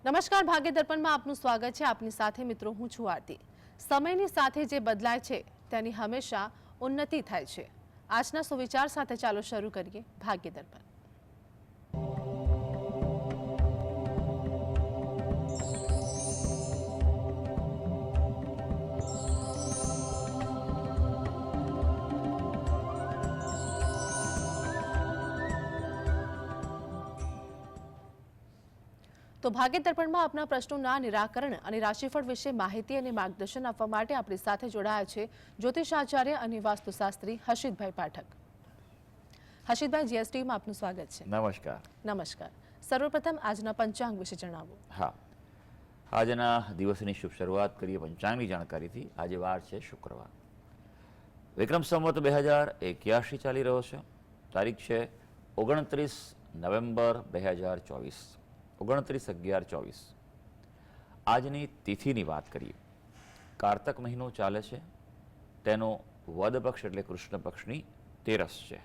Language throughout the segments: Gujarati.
નમસ્કાર, ભાગ્ય દર્પણમાં આપનું સ્વાગત છે. આપની સાથે મિત્રો હું છું આરતી. સમયની સાથે જે બદલાય છે તેની હંમેશા ઉન્નતિ થાય છે. આજના સુવિચાર સાથે ચાલો શરૂ કરીએ ભાગ્ય દર્પણ. તો ભાગ્ય દર્પણમાં આપના પ્રશ્નોના નિરાકરણ અને રાશિફળ વિશે માહિતી અને માર્ગદર્શન આપવા માટે આપણી સાથે જોડાયા છે જ્યોતિષાચાર્ય અને વાસ્તુશાસ્ત્રી હર્ષિતભાઈ પાઠક. હર્ષિતભાઈ, જીએસટીમાં આપનું સ્વાગત છે. નમસ્કાર. નમસ્કાર. સર્વપ્રથમ આજના પંચાંગ વિશે જણાવો. હા, આજના દિવસની શુભ શરૂઆત કરીએ પંચાંગની જાણકારીથી. આજે વાર છે શુક્રવાર. વિક્રમ સંવત 2081 ચાલી રહ્યો છે. તારીખ છે 29 નવેમ્બર 2024, 29/11/24. આજની તિથિની વાત કરીએ. કારતક મહિનો ચાલે છે. તેનો વદ પક્ષ એટલે કૃષ્ણ પક્ષની 13 છે.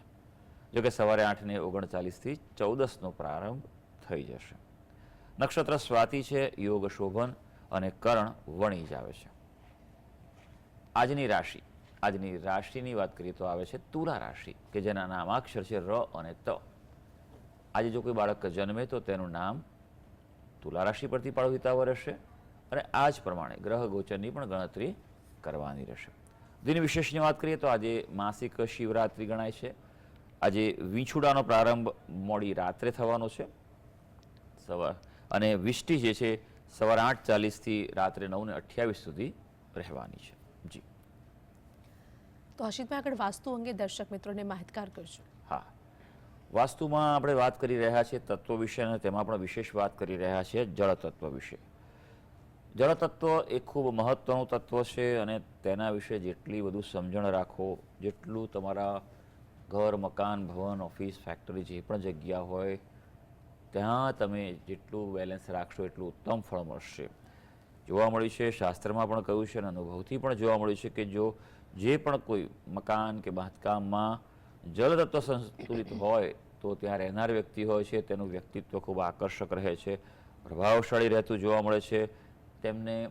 જોકે સવારે 8:39થી 14નો પ્રારંભ થઈ જશે. નક્ષત્ર સ્વાતિ છે, યોગ શોભન અને કરણ વણી જ આવે છે. આજની રાશિની વાત કરીએ તો આવે છે તુલા રાશિ, કે જેના નામાક્ષર છે ર અને ત. આજે જો કોઈ બાળક જન્મે તો તેનું નામ તુલા રાશિ પરથી પાડવું હિતાવહ રહેશે અને આ જ પ્રમાણે ગ્રહ ગોચરની પણ ગણતરી કરવાની રહેશે. દિન વિશેષની વાત કરીએ તો આજે માસિક શિવરાત્રિ ગણાય છે. આજે વીંછુડાનો પ્રારંભ મોડી રાત્રે થવાનો છે અને વિષ્ટિ જે છે સવારે 8:40થી રાત્રે 9:28 સુધી રહેવાની છે. જી. તો હર્ષિતભાઈ, આગળ વાસ્તુ અંગે દર્શક મિત્રોને માહિતગાર કરજો. હા, વાસ્તુમાં આપણે વાત કરી રહ્યા છીએ તત્વો વિશે અને તેમાં પણ વિશેષ વાત કરી રહ્યા છીએ જળ તત્વ વિશે. જળ તત્વ એ ખૂબ મહત્વનું તત્વ છે અને તેના વિશે જેટલી વધુ સમજણ રાખો, જેટલું તમારા ઘર, મકાન, ભવન, ઓફિસ, ફેક્ટરી જે પણ જગ્યા હોય ત્યાં તમે જેટલું બેલેન્સ રાખશો એટલું ઉત્તમ ફળ મળશે. જોવા મળ્યું છે, શાસ્ત્રમાં પણ કહ્યું છે અને અનુભવથી પણ જોવા મળ્યું છે કે જે પણ કોઈ મકાન કે બાંધકામમાં જળ તત્વ સંતુલિત હોય તો ત્યાં રહેનાર વ્યક્તિ હોય છે તેનું વ્યક્તિત્વ ખૂબ આકર્ષક રહે છે, પ્રભાવશાળી રહેતું જોવા મળે છે. તેમને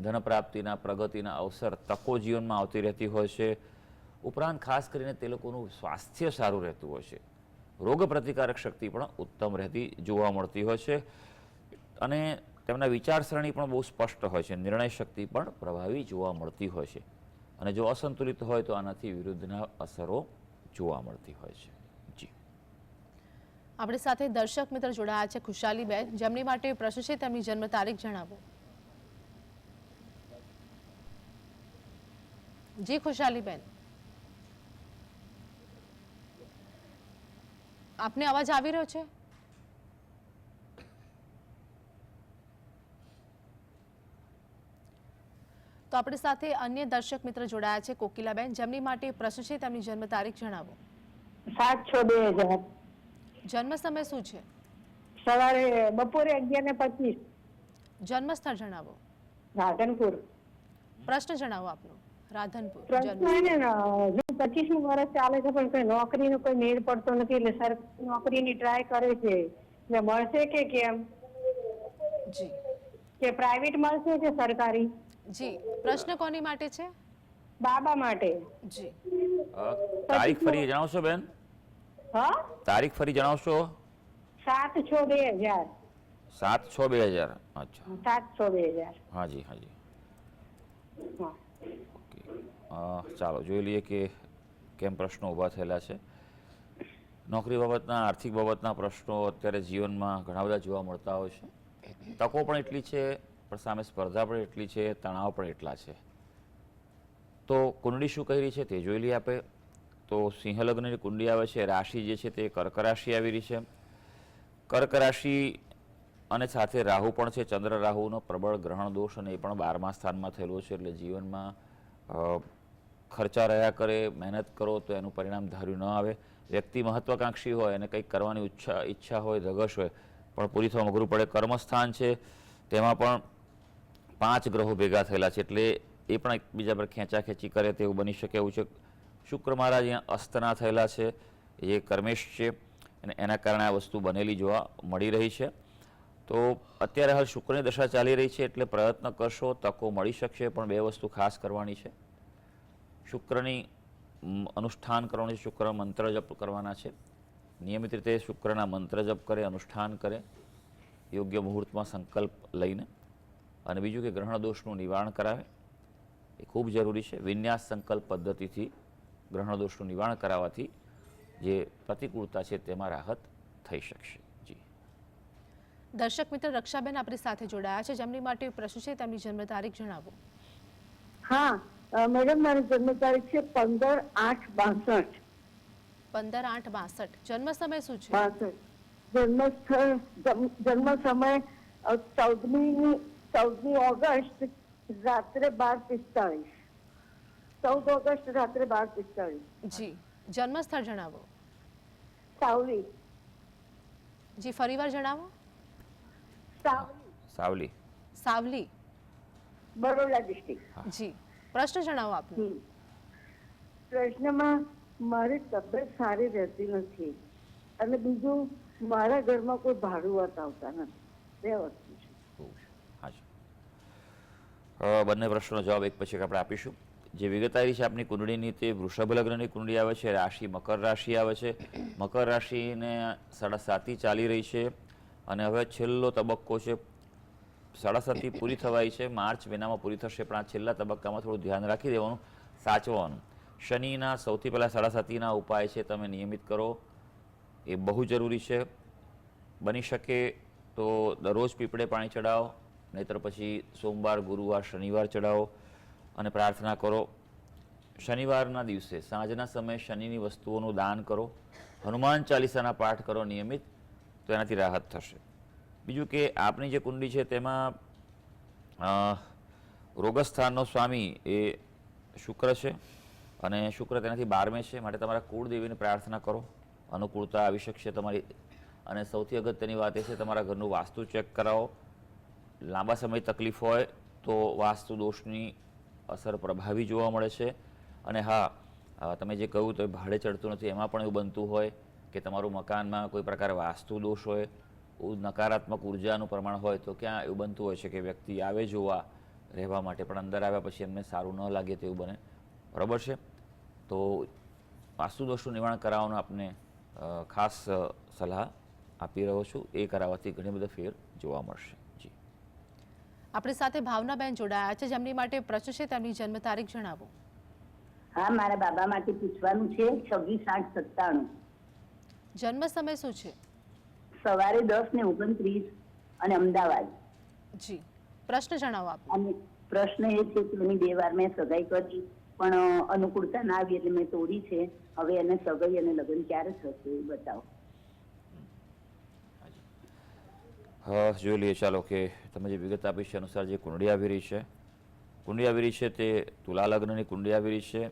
ધન પ્રાપ્તિના, પ્રગતિના અવસર, તકો જીવનમાં આવતી રહેતી હોય છે. ઉપરાંત ખાસ કરીને તે લોકોનું સ્વાસ્થ્ય સારું રહેતું હોય છે. રોગ પ્રતિકારક શક્તિ પણ ઉત્તમ રહેતી જોવા મળતી હોય છે અને તેમના વિચારસરણી પણ બહુ સ્પષ્ટ હોય છે. નિર્ણય શક્તિ પણ પ્રભાવી જોવા મળતી હોય છે અને જો અસંતુલિત હોય તો આનાથી વિરુદ્ધના અસરો જોવા મળતી હોય છે. જી. આપણી સાથે દર્શક મિત્ર જોડાયા છે ખુશાલીબેન, જેમની માટે પ્રશ્ન છે તેમની જન્મ તારીખ જણાવો. જી ખુશાલીબેન, આપને અવાજ આવી રહ્યો છે? તો આપણી સાથે અન્ય દર્શક મિત્ર જોડાયા છે કોકિલાબેન, જેમની માટે પ્રશ્ન છે તેમની જન્મ તારીખ જણાવો. 7/6/2000. જન્મ સમય શું છે? સવારે બપોરે 11:25. જન્મ સ્થળ જણાવો. રાધનપુર. પ્રશ્ન જણાવો આપનો. રાધનપુર. પ્રશ્ન એને હજુ 25મું વર્ષ ચાલે છે પણ કોઈ નોકરીનો કોઈ મેળ પડતો નથી, એટલે સરકારી નોકરીની ટ્રાય કરે છે. એટલે મળશે કે કેમ? જી. કે પ્રાઇવેટ મળશે કે સરકારી? જી. પ્રશ્ન કોની માટે છે? બાબા માટે. જી. તારીખ ફરી જણાવશો બેન? હા, તારીખ ફરી જણાવશો? 7/6/2000. 7/6/2000. અચ્છા. 7/6/2000. હાજી હાજી. હા. ઓકે, ચાલો જોઈ લઈએ કે કેમ પ્રશ્નો ઊભા થયેલા છે. નોકરી બાબતના, આર્થિક બાબતના પ્રશ્નો અત્યારે જીવનમાં ઘણા બધા જોવા મળતા હોય છે. તકો પણ એટલી છે પણ સામે સ્પર્ધા પણ એટલી છે, તણાવ પણ એટલા છે. તો કુંડળી શું કહી રહી છે તે જોઈ લઈએ આપણે. તો સિંહ લગ્નની કુંડળી આવે છે. રાશિ જે છે તે કર્ક રાશિ આવી રહી છે. કર્ક રાશિ અને સાથે રાહુ પણ છે. ચંદ્ર રાહુનો પ્રબળ ગ્રહણ દોષ અને એ પણ 12મા સ્થાનમાં થયેલો છે. એટલે જીવનમાં ખર્ચા રહ્યા કરે, મહેનત કરો તો એનું પરિણામ ધાર્યું ન આવે. વ્યક્તિ મહત્વાકાંક્ષી હોય અને કંઈક કરવાની ઈચ્છા હોય, ધગશ હોય, પણ પૂરી થવા અઘરું પડે. કર્મસ્થાન છે તેમાં પણ 5 ગ્રહો ભેગા થયેલા છે એટલે એ પણ એકબીજા પર ખેંચાખેંચી કરે તેવું બની શકે એવું છે. શુક્ર મહારાજ અહીંયા અસ્તના થયેલા છે, એ કર્મેશ છે અને એના કારણે આ વસ્તુ બનેલી જોવા મળી રહી છે. તો અત્યારે હાલ શુક્રની દશા ચાલી રહી છે એટલે પ્રયત્ન કરશો, તકો મળી શકશે, પણ બે વસ્તુ ખાસ કરવાની છે. શુક્રની અનુષ્ઠાન કરવાનું છે, શુક્ર મંત્ર જપ કરવાના છે. નિયમિત રીતે શુક્રના મંત્ર જપ કરે, અનુષ્ઠાન કરે, યોગ્ય મુહૂર્તમાં સંકલ્પ લઈને. અને બીજું કે ગ્રહણ દોષનું નિવારણ કરાવે, એ ખૂબ જરૂરી છે. વિન્યાસ સંકલ્પ પદ્ધતિથી ગ્રહણ દોષનું નિવારણ કરાવવાથી જે પ્રતિકૂળતા છે તેમાં રાહત થઈ શકશે. જી દર્શક મિત્ર રક્ષાબેન આપણી સાથે જોડાયા છે, જેમની માટે પ્રશ્ન છે, તેમની જન્મ તારીખ જણાવો. હા મેડમ, મારી જન્મ તારીખ છે 15/8/62. 15/8/62. જન્મ સમય શું છે? 62. જન્મ સમય 14મી ઓગસ્ટ રાત્રે 12:45. 14 ઓગસ્ટ રાત્રે 12:45. જી જન્મ સ્થળ જણાવો. સાવલી. જી ફરીવાર જણાવો. સાવલી. સાવલી, બરોડા ડિસ્ટ્રિક્ટ. જી પ્રશ્ન જણાવો આપનો. પ્રશ્નમાં મારી તબિયત સારી રહેતી નથી અને બીજું મારા ઘરમાં કોઈ ભાડુઆત આવતા નથી. બે વસ્તુ છે. હાજી, બંને પ્રશ્નનો જવાબ એક પછી એક આપણે આપીશું. જે વિગત આવી છે આપની કુંડળીની તે વૃષભ લગ્નની કુંડળી આવે છે, રાશિ મકર રાશિ આવે છે. મકર રાશિને 7.5 ચાલી રહી છે અને હવે છેલ્લો તબક્કો છે. 7.5 પૂરી થવાય છે, માર્ચ મહિનામાં પૂરી થશે, પણ આ છેલ્લા તબક્કામાં થોડું ધ્યાન રાખી દેવાનું, સાચવવાનું. શનિના સૌથી પહેલાં 7.5ના ઉપાય છે તમે નિયમિત કરો, એ બહુ જરૂરી છે. બની શકે તો દરરોજ પીપળે પાણી ચડાવો, નહીતર પછી સોમવાર, ગુરુવાર, શનિવાર ચડાવો અને પ્રાર્થના કરો. શનિવારના દિવસે સાંજના સમયે શનિની વસ્તુઓનું દાન કરો, હનુમાન ચાલીસાના પાઠ કરો નિયમિત, તો એનાથી રાહત થશે. બીજું કે આપની જે કુંડળી છે તેમાં રોગસ્થાનનો સ્વામી એ શુક્ર છે અને શુક્ર તેનાથી 12મે છે, માટે તમારા કુળદેવીને પ્રાર્થના કરો, અનુકૂળતા આવી શકશે તમારી. અને સૌથી અગત્યની વાત એ છે તમારા ઘરનું વાસ્તુ ચેક કરાવો. લાંબા સમય તકલીફ હોય તો વાસ્તુ દોષની અસર પ્રભાવી જોવા મળે છે. અને હા, તમે જે કહ્યું તો એ ભાડે ચડતું નથી, એમાં પણ એવું બનતું હોય કે તમારું મકાનમાં કોઈ પ્રકારે વાસ્તુ દોષ હોય, નકારાત્મક ઉર્જાનું પ્રમાણ હોય, તો ક્યાં એવું બનતું હોય છે કે વ્યક્તિ આવે જોવા રહેવા માટે, પણ અંદર આવ્યા પછી એમને સારું ન લાગે તેવું બને. બરાબર છે? તો વાસ્તુ દોષનું નિવારણ કરાવવાનું આપને ખાસ સલાહ આપી રહ્યો છું. એ કરાવવાથી ઘણી બધા ફેર જોવા મળશે. જી આપણી સાથે ભાવનાબેન જોડાયા છે, જેમની માટે પ્રશ્ન છે, તેમની જન્મ તારીખ જણાવો. હા, મારા બાબા માટે પૂછવાનું છે. 26/8/97. જન્મ સમય શું છે? સવારે 10:29 અને અમદાવાદ. જી પ્રશ્ન જણાવો આપ. અને પ્રશ્ન એ છે કે એની 2 વાર મેં સગાઈ કરી પણ અનુકૂળતા ના આવી એટલે મેં તોડી છે. હવે એને સગાઈ અને લગ્ન ક્યારે થશે એ બતાવો. હા, જોઈ લઈએ ચાલો કે તમે જે વિગત આપી છે અનુસાર જે કુંડળી આવી રહી છે, તે તુલા લગ્નની કુંડળી આવી રહી છે.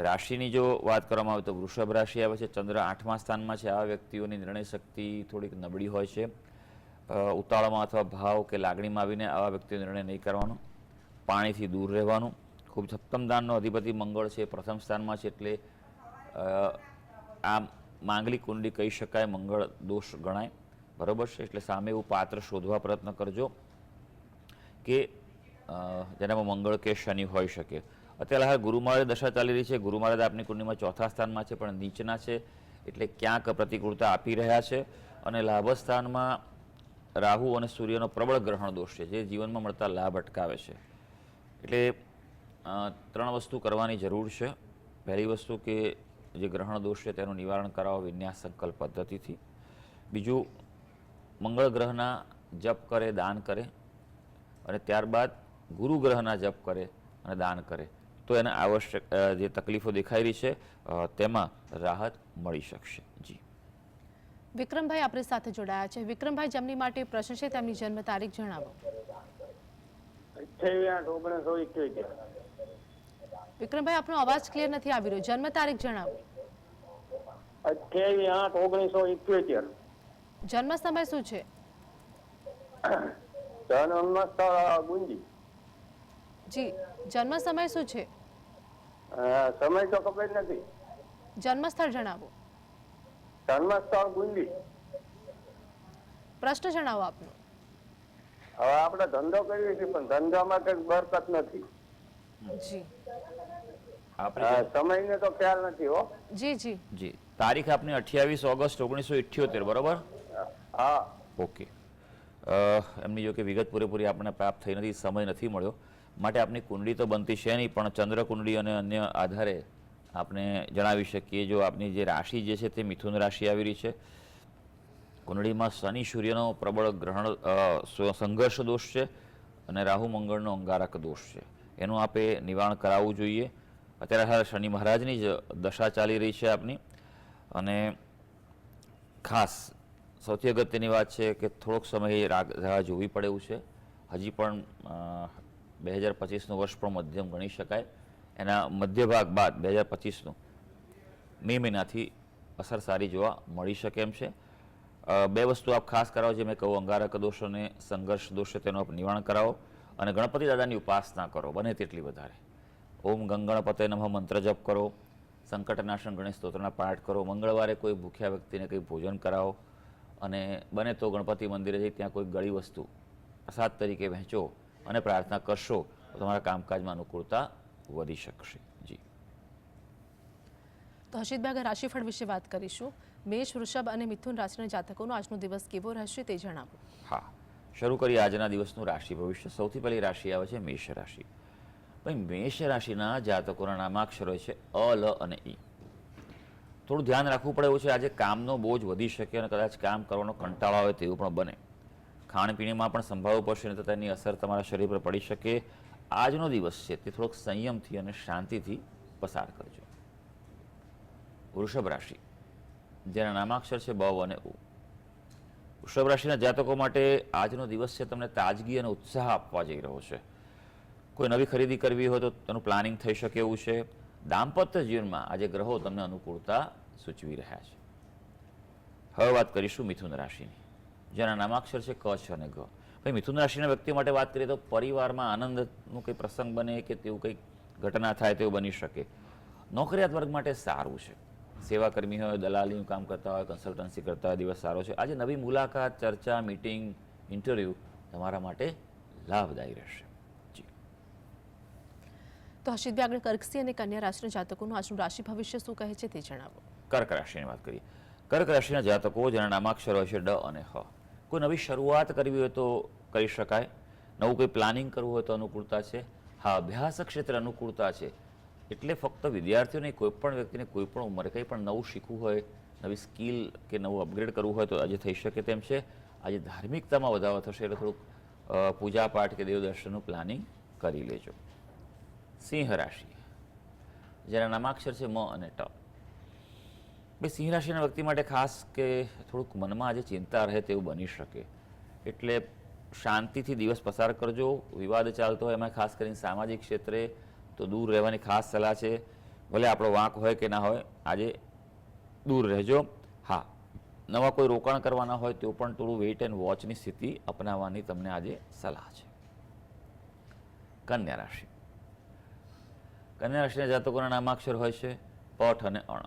રાશિની જો વાત કરવામાં આવે તો વૃષભ રાશિ આવે છે, ચંદ્ર 8મા સ્થાનમાં છે. આવા વ્યક્તિઓની નિર્ણય શક્તિ થોડીક નબળી હોય છે. ઉતાવળમાં અથવા ભાવ કે લાગણીમાં આવીને આવા વ્યક્તિઓ નિર્ણય નહીં કરવાનો, પાણીથી દૂર રહેવાનું. ખૂબ સપ્તમ દાનનો અધિપતિ મંગળ છે, પ્રથમ સ્થાનમાં છે, એટલે આ માંગલિક કુંડળી કહી શકાય, મંગળ દોષ ગણાય. બરાબર છે? એટલે સામે એવું પાત્ર શોધવા પ્રયત્ન કરજો કે જેનામાં મંગળ કે શનિ હોઈ શકે. અત્યારે હાલ ગુરુ મહારાજ દશા ચાલી રહી છે. ગુરુ મહારાજ આપની કુંડળીમાં 4થા સ્થાનમાં છે, પણ નીચના છે, એટલે ક્યાંક પ્રતિકૂળતા આપી રહ્યા છે. અને લાભ સ્થાનમાં રાહુ અને સૂર્યનો પ્રબળ ગ્રહણ દોષ છે, જે જીવનમાં મળતા લાભ અટકાવે છે. એટલે 3 વસ્તુ કરવાની જરૂર છે. પહેલી વસ્તુ કે જે ગ્રહણ દોષ છે તેનું નિવારણ કરાવો વિન્યાસ સંકલ્પ પદ્ધતિથી. બીજું, મંગળ ગ્રહના જપ કરે, દાન કરે, અને ત્યારબાદ ગુરુ ગ્રહના જપ કરે અને દાન કરે, તો એને આવશ્યક જે તકલીફો દેખાઈ રહી છે તેમાં રાહત મળી શકશે. જી વિક્રમભાઈ આપણી સાથે જોડાયા છે. વિક્રમભાઈ, જેમની માટે પ્રશ્ન છે, તેમની જન્મ તારીખ જણાવો. 28/8/1971. વિક્રમભાઈ, આપનો અવાજ ક્લિયર નથી આવી રહ્યો. જન્મ તારીખ જણાવો. 28/8/1971. જન્મ સમય શું છે? જન્મ સ્થળ ગુંજી. જી જન્મ સમય શું છે? સમય તો ખબર નથી. જન્મ સ્થળ જણાવો. જન્મ સ્થળ ગુંજી. પ્રશ્ન જણાવો આપનો. હવે આપણે ધંધો કરીએ છીએ પણ ધંધામાં કઈક બરકત નથી. જી આપણે સમયને તો ખ્યાલ નથી હો. જી જી જી તારીખ આપની 28 ઓગસ્ટ 1978, બરોબર? હા. ઓકે. એમની જો કે વિગત પૂરેપૂરી આપણને પ્રાપ્ત થઈ નથી, સમય નથી મળ્યો, માટે આપની કુંડળી તો બનતી છે નહીં, પણ ચંદ્ર કુંડળી અને અન્ય આધારે આપણે જણાવી શકીએ. જો આપની જે રાશિ જે છે તે મિથુન રાશિ આવી રહી છે. કુંડળીમાં શનિ સૂર્યનો પ્રબળ ગ્રહણ સંઘર્ષ દોષ છે અને રાહુ મંગળનો અંગારક દોષ છે. એનું આપે નિવારણ કરાવવું જોઈએ. અત્યારે હાલ શનિ મહારાજની જ દશા ચાલી રહી છે આપની, અને ખાસ સૌથી અગત્યની વાત છે કે થોડોક સમય રાહ જોવી પડે એવું છે. હજી પણ 2025નું વર્ષ પણ મધ્યમ ગણી શકાય. એના મધ્ય ભાગ બાદ 2025નું મે મહિનાથી અસર સારી જોવા મળી શકે એમ છે. બે વસ્તુ આપ ખાસ કરાવો, જે મેં કહું, અંગારક દોષ અને સંઘર્ષ દોષ છે તેનું આપ નિવારણ કરાવો, અને ગણપતિ દાદાની ઉપાસના કરો બને તેટલી વધારે. ઓમ ગંગણપતે નમઃ મંત્ર જપ કરો, સંકટનાશન ગણેશ સ્તોત્રના પાઠ કરો, મંગળવારે કોઈ ભૂખ્યા વ્યક્તિને કંઈ ભોજન કરાવો, અને બને તો ગણપતિ મંદિરે જઈ ત્યાં કોઈ ગળી વસ્તુ પ્રસાદ તરીકે વહેંચો અને પ્રાર્થના કરશો તો તમારા કામકાજમાં અનુકૂળતા વધી શકશે. જી તો હર્ષિતભાઈ આગળ રાશિફળ વિશે વાત કરીશું. મેષ, વૃષભ અને મિથુન રાશિના જાતકોનો આજનો દિવસ કેવો રહેશે તે જણાવો. હા, શરૂ કરીએ આજના દિવસનું રાશિ ભવિષ્ય. સૌથી પહેલી રાશિ આવે છે મેષ રાશિ. ભાઈ, મેષ રાશિના જાતકોના નામાક્ષરો છે અ, લ અને ઈ. થોડું ધ્યાન રાખવું પડે એવું છે. આજે કામનો બોજ વધી શકે અને કદાચ કામ કરવાનો કંટાળો આવે તેવું પણ બને. ખાણીપીણીમાં પણ સંભાળવું પડશે, નહીં તો તેની અસર તમારા શરીર પર પડી શકે. આજનો દિવસ છે તે થોડોક સંયમથી અને શાંતિથી પસાર કરજો. વૃષભ રાશિ, જેના નામાક્ષર છે બ અને ઉ. વૃષભ રાશિના જાતકો માટે આજનો દિવસ છે તમને તાજગી અને ઉત્સાહ આપવા જઈ રહ્યો છે. કોઈ નવી ખરીદી કરવી હોય તો તેનું પ્લાનિંગ થઈ શકે એવું છે. દાંપત્ય જીવનમાં આજે ગ્રહો તમને અનુકૂળતા સૂચવી રહ્યા છે. હવે વાત કરીશું મિથુન રાશિની, જેના નામાક્ષર છે ક, છ અને ગ. ભાઈ, મિથુન રાશિના વ્યક્તિ માટે વાત કરીએ તો પરિવારમાં આનંદનું કંઈ પ્રસંગ બને કે તેવું કંઈક ઘટના થાય તેવું બની શકે. નોકરિયાત વર્ગ માટે સારું છે. સેવાકર્મી હોય, દલાલીનું કામ કરતા હોય, કન્સલ્ટન્સી કરતા હોય, દિવસ સારો છે. આજે નવી મુલાકાત, ચર્ચા, મીટિંગ, ઇન્ટરવ્યૂ તમારા માટે લાભદાયી રહેશે. જી તો હર્ષિતભાઈ આગળ કર્કસિંહ અને કન્યા રાશિના જાતકોનું આજનું રાશિ ભવિષ્ય શું કહે છે તે જણાવો. કર્ક રાશિની વાત કરીએ. કર્ક રાશિના જાતકો જેના નામાક્ષરો હોય છે ડ અને હ. કોઈ નવી શરૂઆત કરવી હોય તો કરી શકાય. નવું કોઈ પ્લાનિંગ કરવું હોય તો અનુકૂળતા છે. હા, અભ્યાસ ક્ષેત્રે અનુકૂળતા છે. એટલે ફક્ત વિદ્યાર્થીઓને, કોઈ પણ વ્યક્તિને કોઈ પણ ઉંમરે કંઈ પણ નવું શીખવું હોય, નવી સ્કિલ કે નવું અપગ્રેડ કરવું હોય તો આજે થઈ શકે તેમ છે. આજે ધાર્મિકતામાં વધારો થશે, એટલે થોડુંક પૂજાપાઠ કે દેવદર્શનનું પ્લાનિંગ કરી લેજો. સિંહ રાશિ, જેના નામાક્ષર છે મ અને ટ. ભાઈ, સિંહ રાશિના વ્યક્તિ માટે ખાસ કે થોડુંક મનમાં આજે ચિંતા રહે તેવું બની શકે, એટલે શાંતિથી દિવસ પસાર કરજો. વિવાદ ચાલતો હોય એમાં ખાસ કરીને સામાજિક ક્ષેત્રે તો દૂર રહેવાની ખાસ સલાહ છે. ભલે આપણો વાંક હોય કે ના હોય, આજે દૂર રહેજો. હા, નવા કોઈ રોકાણ કરવાના હોય તો પણ થોડું વેઇટ એન્ડ વોચની સ્થિતિ અપનાવવાની તમને આજે સલાહ છે. કન્યા રાશિ, કન્યા રાશિના જાતકોના નામાક્ષર હોય છે પઠ અને અણ.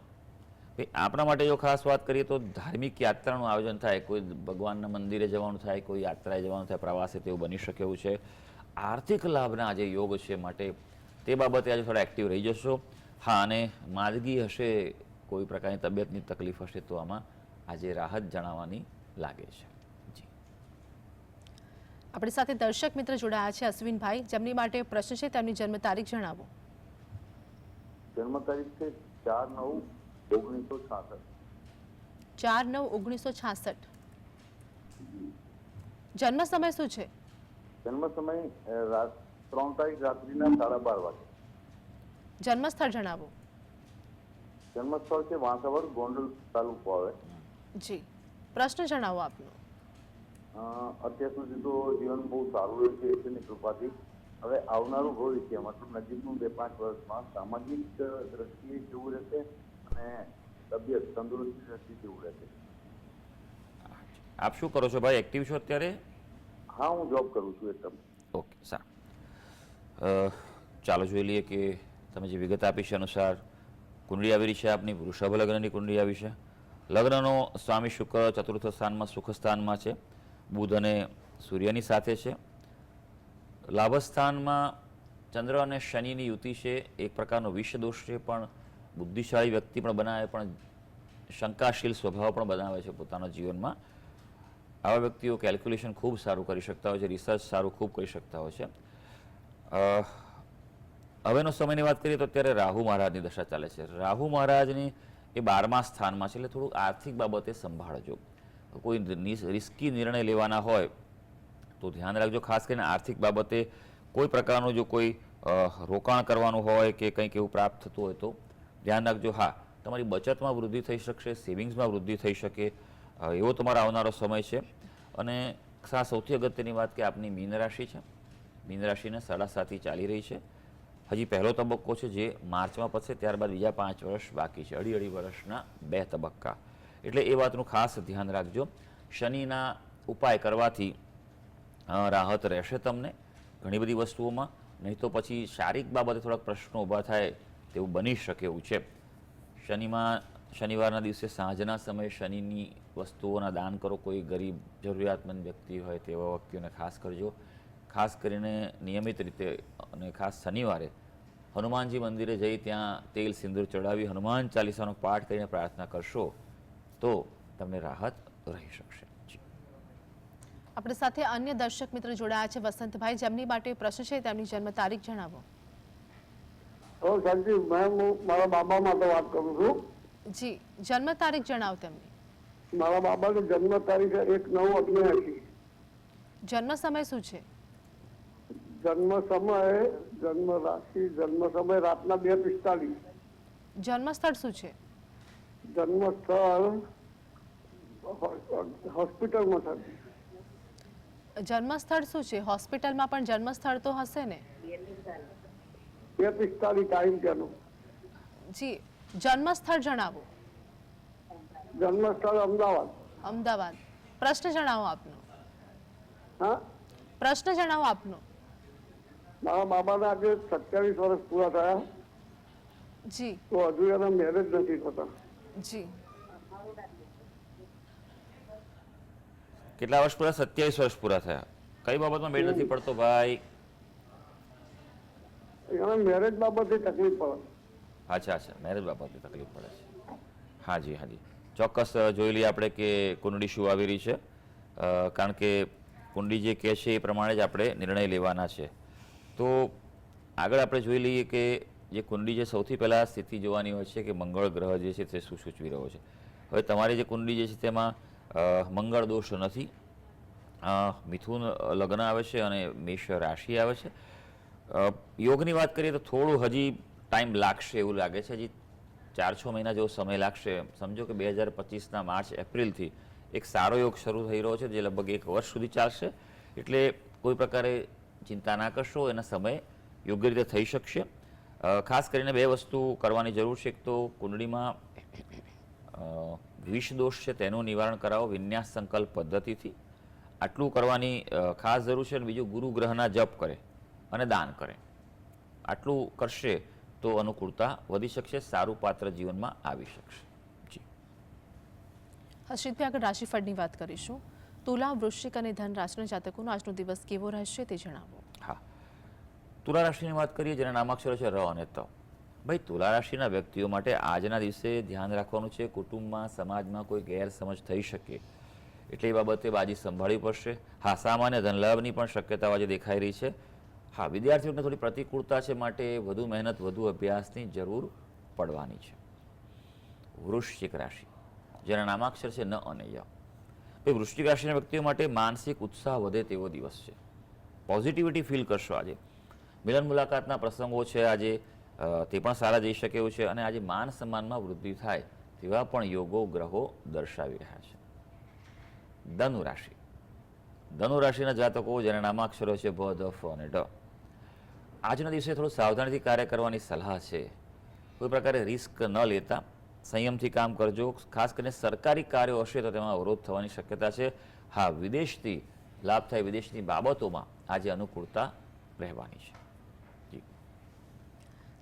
ભાઈ, આપણા માટે જો ખાસ વાત કરીએ તો ધાર્મિક યાત્રાનું આયોજન થાય, કોઈ ભગવાનના મંદિરે જવાનું થાય, કોઈ યાત્રાએ જવાનું થાય, પ્રવાસે, તેવું બની શકે એવું છે. આર્થિક લાભના આજે યોગ છે, માટે તે બાબતે આજે થોડા એક્ટિવ રહી જશો. હા, અને માંદગી હશે, કોઈ પ્રકારની તબિયતની તકલીફ હશે તો આમાં આજે રાહત જણાવવાની લાગે છે. જી આપણી સાથે દર્શક મિત્ર જોડાયા છે અશ્વિનભાઈ, જેમની માટે પ્રશ્ન છે તેમની જન્મ તારીખ જણાવો. જન્મ તારીખ છે 4/9/1966. 4/9/1966. જન્મ સમય શું છે? જન્મ સમય 3 તારીખ રાત્રિના 12:30 વાગે. જન્મ સ્થળ જણાવો. જન્મ સ્થળ છે વાંસાવર, ગોંડલ તાલુકો આવે. જી, પ્રશ્ન જણાવો આપનો. અત્યાર સુધી તો જીવન બહુ સારું રહ્યું છે ઈશ્વરની કૃપાથી. હવે આવનારું ભવિષ્ય, મતલબ નજીકનું 2-5 વર્ષમાં સામાજિક દ્રષ્ટિએ કેવું રહેશે અને તબિયત, તંદુરસ્તી દ્રષ્ટિએ કેવું રહેશે. આપ શું કરો છો ભાઈ? એક્ટિવ છો અત્યારે? હા, હું જોબ કરું છું એકદમ. ઓકે, સારું. ચાલો જોઈ લઈએ કે તમે જે વિગત આપી છે અનુસાર કુંડળી આવી રહી છે આપની. વૃષભ લગ્નની કુંડળી આવી છે. લગ્નનો સ્વામી શુક્ર ચતુર્થ સ્થાનમાં, સુખ સ્થાનમાં છે. બુધ અને સૂર્યની સાથે છે. લાભસ્થાનમાં ચંદ્ર અને શનિની યુતિ છે. એક પ્રકારનો વિષ દોષ છે, પણ બુદ્ધિશાળી વ્યક્તિ પણ બનાવે, પણ શંકાશીલ સ્વભાવ પણ બનાવે છે પોતાના જીવનમાં. આવા વ્યક્તિઓ કેલ્ક્યુલેશન ખૂબ સારું કરી શકતા હોય છે, રિસર્ચ સારું ખૂબ કરી શકતા હોય છે. હવેનો સમયની વાત કરીએ તો અત્યારે રાહુ મહારાજની દશા ચાલે છે. રાહુ મહારાજની એ 12મા સ્થાનમાં છે, એટલે થોડું આર્થિક બાબતે સંભાળજો. કોઈ રિસ્કી નિર્ણય લેવાના હોય તો ધ્યાન રાખજો. ખાસ કરીને આર્થિક બાબતે કોઈ પ્રકારનું જો કોઈ રોકાણ કરવાનું હોય કે કંઈક એવું પ્રાપ્ત થતું હોય તો ધ્યાન રાખજો. હા, તમારી બચતમાં વૃદ્ધિ થઈ શકશે, સેવિંગ્સમાં વૃદ્ધિ થઈ શકે એવો તમારો આવનારો સમય છે. અને સૌથી અગત્યની વાત કે આપની મીન રાશિ છે. મીન રાશિને 7.5 ચાલી રહી છે. હજી પહેલો તબક્કો છે જે માર્ચમાં પતશે, ત્યારબાદ બીજા 5 વર્ષ બાકી છે, અઢી વર્ષના 2 તબક્કા. એટલે એ વાતનું ખાસ ધ્યાન રાખજો. શનિના ઉપાય કરવાથી રાહત રહેશે તમને ઘણી બધી વસ્તુઓમાં. નહીં તો પછી શારીરિક બાબતે થોડાક પ્રશ્નો ઊભા થાય તેવું બની શકે એવું છે. શનિવારના દિવસે સાંજના સમયે શનિની વસ્તુઓના દાન કરો. કોઈ ગરીબ જરૂરિયાતમંદ વ્યક્તિ હોય તેવા વ્યક્તિઓને ખાસ કરજો. ખાસ કરીને નિયમિત રીતે અને ખાસ શનિવારે હનુમાનજી મંદિરે જઈ ત્યાં તેલ સિંદૂર ચડાવી હનુમાન ચાલીસાનો પાઠ કરીને પ્રાર્થના કરશો તો તમને રાહત રહી શકશે. આપણી સાથે અન્ય દર્શક મિત્ર જોડાયા છે વસંતભાઈ, જેમની માટે પ્રશ્ન છે. તેમની જન્મ તારીખ જણાવો. શાંતિ, હું મારા બાબા માટે વાત કરું છું. જી, જન્મ તારીખ જણાવો તેમની. મારા બાબાની જન્મ તારીખ 1/9/89. જન્મ સમય શું છે? જન્મ સમય, જન્મ રાશિ, જન્મ સમય રાતના 2:45. જન્મ સ્થળ શું છે? જન્મ સ્થળ હોસ્પિટલમાં થતી. જન્મ સ્થળ શું છે? હોસ્પિટલમાં પણ જન્મ સ્થળ તો હશે ને? 2:45 ટાઈમ તેનો. જી, જન્મ સ્થળ જણાવો. જન્મ સ્થળ અમદાવાદ. અમદાવાદ. પ્રશ્ન જણાવો આપનો. હા, પ્રશ્ન જણાવો આપનો. મારા બાબાને આજે 27 વર્ષ પૂરા થયા, જી તો હજુ એના મેરેજ નથી થતા. જી. કેટલા વર્ષ પૂરા? 27 વર્ષ પૂરા થયા. કઈ બાબતમાં મેળ નથી પડતો ભાઈ? એના મેરેજ બાબતે તકલીફ પડે. અચ્છા, મેરેજ બાબતે તકલીફ પડે છે. હાજી, ચોક્કસ જોઈ લઈએ આપણે કે કુંડળી શું આવી રહી છે. કારણ કે કુંડળી જે કહે છે એ પ્રમાણે જ આપણે નિર્ણય લેવાના છે. તો આગળ આપણે જોઈ લઈએ કે જે કુંડળી જે સૌથી પહેલાં સ્થિતિ જોવાની હોય છે કે મંગળ ગ્રહ જે છે તે શું સૂચવી રહ્યો છે. હવે તમારી જે કુંડળી જે છે તેમાં મંગળ દોષ નથી. મિથુન લગ્ન આવે છે અને મેષ રાશિ આવે છે. યોગની વાત કરીએ તો થોડું હજી ટાઈમ લાગશે એવું લાગે છે. હજી 4-6 મહિના જેવો સમય લાગશે. સમજો કે 2025ના માર્ચ એપ્રિલથી એક સારો યોગ શરૂ થઈ રહ્યો છે જે લગભગ 1 વર્ષ સુધી ચાલશે. એટલે કોઈ પ્રકારે ચિંતા ના કરશો, એના સમય યોગ્ય રીતે થઈ શકશે. ખાસ કરીને 2 વસ્તુ કરવાની જરૂર છે. એક તો કુંડળીમાં વિષ દોષ છે તેનું નિવારણ કરાવો વિન્યાસ સંકલ્પ પદ્ધતિથી. આટલું કરવાની ખાસ જરૂર છે. અને બીજું, ગુરુ ગ્રહના જપ કરે અને દાન કરે. આટલું કરશે તો અનુકૂળતા વધી શકશે, સારું પાત્ર જીવનમાં આવી શકશે. જી હર્ષિતભાઈ, આગળ રાશિફળની વાત કરીશું. તુલા, વૃશ્ચિક અને ધન રાશિના જાતકોનો આજનો દિવસ કેવો રહેશે તે જણાવો. હા, તુલા રાશિની વાત કરીએ જેના નામાક્ષરો છે ર અને ત. ભાઈ, તુલા રાશિના વ્યક્તિઓ માટે આજના દિવસે ધ્યાન રાખવાનું છે કુટુંબમાં, સમાજમાં કોઈ ગેરસમજ થઈ શકે એટલે એ બાબતે બાજી સંભાળવી પડશે. હા, સામાન્ય ધનલાભની પણ શક્યતાઓ આજે દેખાઈ રહી છે. હા, વિદ્યાર્થીઓને થોડી પ્રતિકૂળતા છે, માટે વધુ મહેનત, વધુ અભ્યાસની જરૂર પડવાની છે. વૃશ્ચિક રાશિ જેના નામાક્ષર છે ન અને ય. ભાઈ, વૃશ્ચિક રાશિના વ્યક્તિઓ માટે માનસિક ઉત્સાહ વધે તેવો દિવસ છે. પોઝિટિવિટી ફીલ કરશો આજે. મિલન મુલાકાતના પ્રસંગો છે આજે, તે પણ સારા જઈ શકે એવું છે. અને આજે માન સન્માનમાં વૃદ્ધિ થાય તેવા પણ યોગો ગ્રહો દર્શાવી રહ્યા છે. ધનુ રાશિ. ધનુ રાશિના જાતકો જેના નામાક્ષરો છે ભ, ધ, ફ અને ઢ. આજના દિવસે થોડું સાવધાનીથી કાર્ય કરવાની સલાહ છે. કોઈ પ્રકારે રિસ્ક ન લેતા સંયમથી કામ કરજો. ખાસ કરીને સરકારી કાર્યો હશે તો તેમાં અવરોધ થવાની શક્યતા છે. હા, વિદેશથી લાભ થાય, વિદેશની બાબતોમાં આજે અનુકૂળતા રહેવાની છે. જી.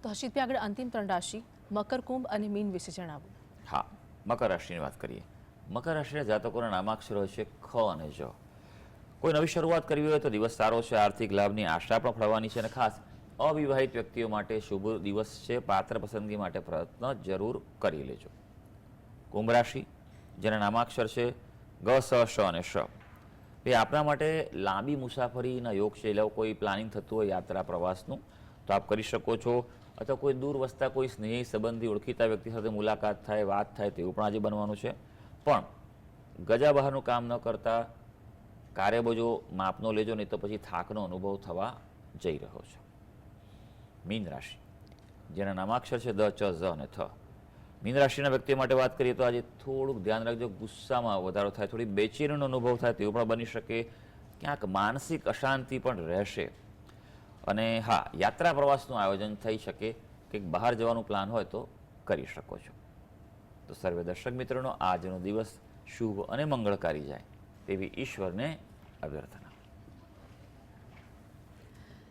તો હર્ષિતભાઈ, આગળ અંતિમ 3 રાશિ મકર, કુંભ અને મીન વિશે જણાવો. હા, મકર રાશિની વાત કરીએ. મકર રાશિના જાતકોના નામાક્ષરો છે ખ અને જ. કોઈ નવી શરૂઆત કરવી હોય તો દિવસ સારો છે, આર્થિક લાભની આશા પણ ફળવાની છે અને ખાસ અવિવાહિત વ્યક્તિઓ માટે શુભ દિવસ છે, પાત્ર પસંદગી માટે પ્રયત્ન જરૂર કરી લેજો. કુંભ રાશિ, જેના નામાક્ષર છે ગ, સ, શ અને શ, એ આપણા માટે લાંબી મુસાફરીના યોગ છે. એટલે કોઈ પ્લાનિંગ થતું હોય યાત્રા પ્રવાસનું તો આપ કરી શકો છો, અથવા કોઈ દૂર વસતા કોઈ સ્નેહી સંબંધી ઓળખીતા વ્યક્તિ સાથે મુલાકાત થાય, વાત થાય તેવું પણ આજે બનવાનું છે. પણ ગજા બહારનું કામ ન કરતા કાર્યબોજો માપનો લેજો, નહીં તો પછી થાકનો અનુભવ થવા જઈ રહ્યો છે. મીન રાશિ, જેના નામાક્ષર છે દ, ચ, ઝ અને થ, મીન રાશિના વ્યક્તિઓ માટે વાત કરીએ તો આજે થોડુંક ધ્યાન રાખજો, ગુસ્સામાં વધારો થાય, થોડી બેચેનીનો અનુભવ થાય તેવું પણ બની શકે, ક્યાંક માનસિક અશાંતિ પણ રહેશે. અને હા, યાત્રા પ્રવાસનું આયોજન થઈ શકે, કંઈક બહાર જવાનું પ્લાન હોય તો કરી શકો છો. તો સર્વે દર્શક મિત્રોનો આજનો દિવસ શુભ અને મંગળકારી જાય તેવી ઈશ્વરને અભ્યર્થના.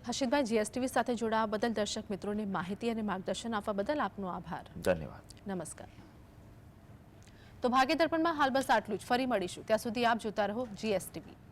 હર્ષિતભાઈ, જીએસટીવી સાથે જોડાવા બદલ દર્શક મિત્રોને માહિતી અને માર્ગદર્શન આપવા બદલ આપનો આભાર. ધન્યવાદ. નમસ્કાર. તો ભાગ્ય દર્પણમાં હાલ બસ આટલું જ. ફરી મળીશું, ત્યાં સુધી આપ જોતા રહો જીએસટીવી.